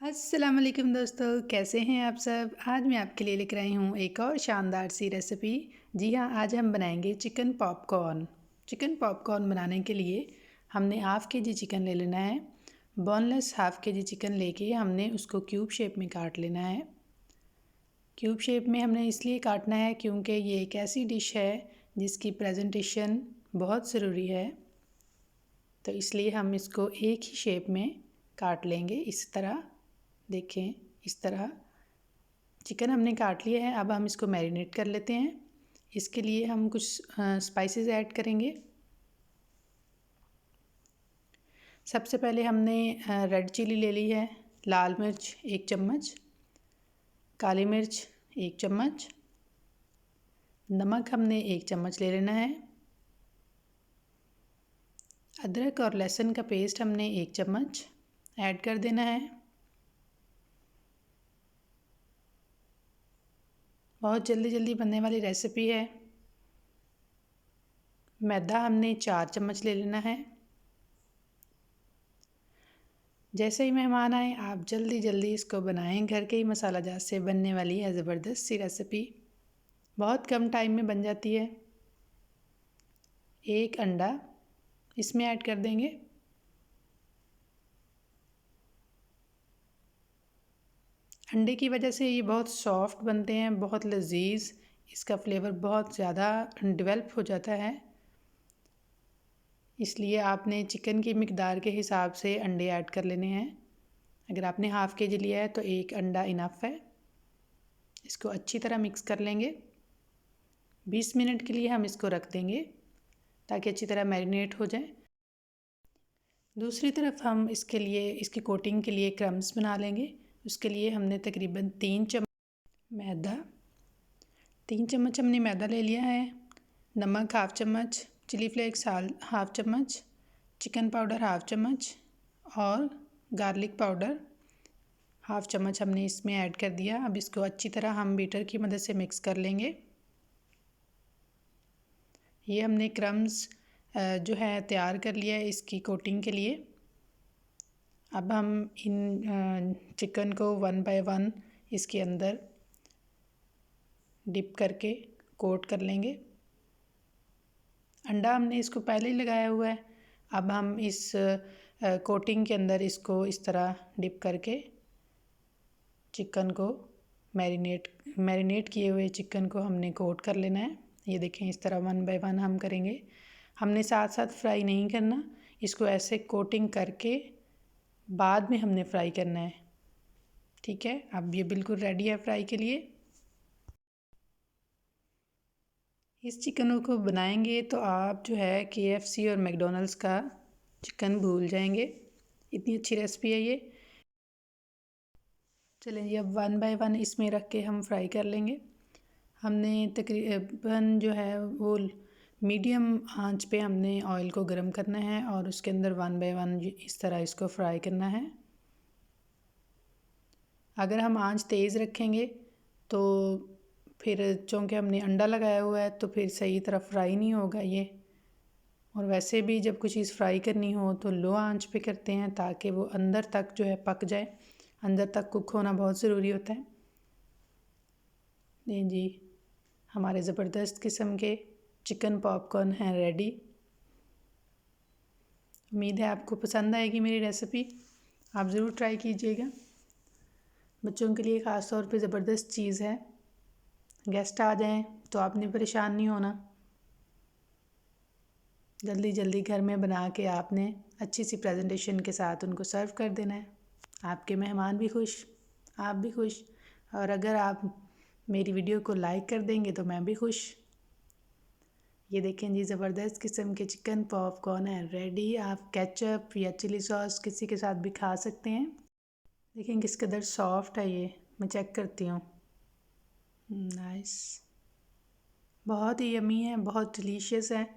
अस्सलाम वालेकुम दोस्तों, कैसे हैं आप सब। आज मैं आपके लिए लेकर आई हूँ एक और शानदार सी रेसिपी। जी हाँ, आज हम बनाएंगे चिकन पॉपकॉर्न। चिकन पॉपकॉर्न बनाने के लिए हमने हाफ़ के जी चिकन ले लेना है। बोनलेस हाफ़ के जी चिकन लेके हमने उसको क्यूब शेप में काट लेना है। क्यूब शेप में हमने इसलिए काटना है क्योंकि ये एक ऐसी डिश है जिसकी प्रेजेंटेशन बहुत ज़रूरी है, तो इसलिए हम इसको एक ही शेप में काट लेंगे। इस तरह देखें, इस तरह चिकन हमने काट लिया है। अब हम इसको मैरिनेट कर लेते हैं। इसके लिए हम कुछ स्पाइसेस ऐड करेंगे। सबसे पहले हमने रेड चिली ले ली है, लाल मिर्च 1 चम्मच, काली मिर्च 1 चम्मच, नमक हमने 1 चम्मच ले लेना है, अदरक और लहसुन का पेस्ट हमने 1 चम्मच ऐड कर देना है। बहुत जल्दी जल्दी बनने वाली रेसिपी है। मैदा हमने 4 चम्मच ले लेना है। जैसे ही मेहमान आए आप जल्दी जल्दी इसको बनाएं। घर के ही मसाला जात से बनने वाली है ज़बरदस्त सी रेसिपी, बहुत कम टाइम में बन जाती है। 1 अंडा इसमें ऐड कर देंगे। अंडे की वजह से ये बहुत सॉफ्ट बनते हैं, बहुत लजीज, इसका फ्लेवर बहुत ज़्यादा डेवलप हो जाता है। इसलिए आपने चिकन की मिकदार के हिसाब से अंडे ऐड कर लेने हैं। अगर आपने हाफ़ के जी लिया है तो 1 अंडा इनफ है। इसको अच्छी तरह मिक्स कर लेंगे। 20 मिनट के लिए हम इसको रख देंगे ताकि अच्छी तरह मैरिनेट हो जाए। दूसरी तरफ हम इसके लिए, इसकी कोटिंग के लिए क्रम्स बना लेंगे। उसके लिए हमने तकरीबन 3 चम्मच हमने मैदा ले लिया है। नमक हाफ़ चम्मच, चिली फ्लेक्स हाफ़ चम्मच, चिकन पाउडर हाफ़ चम्मच और गार्लिक पाउडर हाफ़ चम्मच हमने इसमें ऐड कर दिया। अब इसको अच्छी तरह हम बीटर की मदद से मिक्स कर लेंगे। ये हमने क्रम्स जो है तैयार कर लिया है इसकी कोटिंग के लिए। अब हम इन चिकन को 1 बाय 1 इसके अंदर डिप करके कोट कर लेंगे। अंडा हमने इसको पहले ही लगाया हुआ है। अब हम इस कोटिंग के अंदर इसको इस तरह डिप करके चिकन को मैरिनेट किए हुए चिकन को हमने कोट कर लेना है। ये देखें, इस तरह 1 बाय 1 हम करेंगे। हमने साथ साथ फ्राई नहीं करना, इसको ऐसे कोटिंग करके बाद में हमने फ्राई करना है। ठीक है, अब ये बिल्कुल रेडी है फ्राई के लिए। इस चिकनों को बनाएंगे तो आप जो है KFC और मैकडॉनल्ड्स का चिकन भूल जाएंगे, इतनी अच्छी रेसिपी है ये। चलें जी, अब 1 बाय 1 इसमें रख के हम फ्राई कर लेंगे। हमने तकरीबन जो है वो मीडियम आंच पे हमने ऑयल को गर्म करना है और उसके अंदर 1 बाय 1 इस तरह इसको फ्राई करना है। अगर हम आंच तेज़ रखेंगे तो फिर चूँकि हमने अंडा लगाया हुआ है तो फिर सही तरह फ्राई नहीं होगा ये। और वैसे भी जब कोई चीज़ फ्राई करनी हो तो लो आंच पे करते हैं ताकि वो अंदर तक जो है पक जाए। अंदर तक कुक होना बहुत ज़रूरी होता है। नहीं जी, हमारे ज़बरदस्त किस्म के चिकन पॉपकॉर्न हैं रेडी। उम्मीद है आपको पसंद आएगी मेरी रेसिपी, आप ज़रूर ट्राई कीजिएगा। बच्चों के लिए ख़ास तौर पे ज़बरदस्त चीज़ है। गेस्ट आ जाएं तो आपने परेशान नहीं होना। जल्दी जल्दी घर में बना के आपने अच्छी सी प्रेजेंटेशन के साथ उनको सर्व कर देना है। आपके मेहमान भी खुश, आप भी खुश। और अगर आप मेरी वीडियो को लाइक कर देंगे तो मैं भी खुश। ये देखें जी, ज़बरदस्त किस्म के चिकन पॉपकॉर्न है रेडी। आप केचप या चिली सॉस किसी के साथ भी खा सकते हैं। देखें किस कदर सॉफ्ट है ये, मैं चेक करती हूँ। नाइस, बहुत ही यमी है, बहुत डिलीशियस है।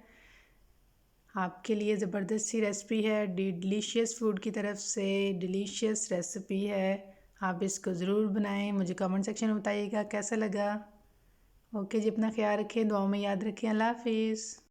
आपके लिए ज़बरदस्त सी रेसिपी है, डिलीशियस फूड की तरफ से डिलीशियस रेसिपी है। आप इसको ज़रूर बनाएं, मुझे कमेंट सेक्शन में बताइएगा कैसा लगा। ओके जी, अपना ख्याल रखें, दुआओं में याद रखें। अल्लाह हाफिज़।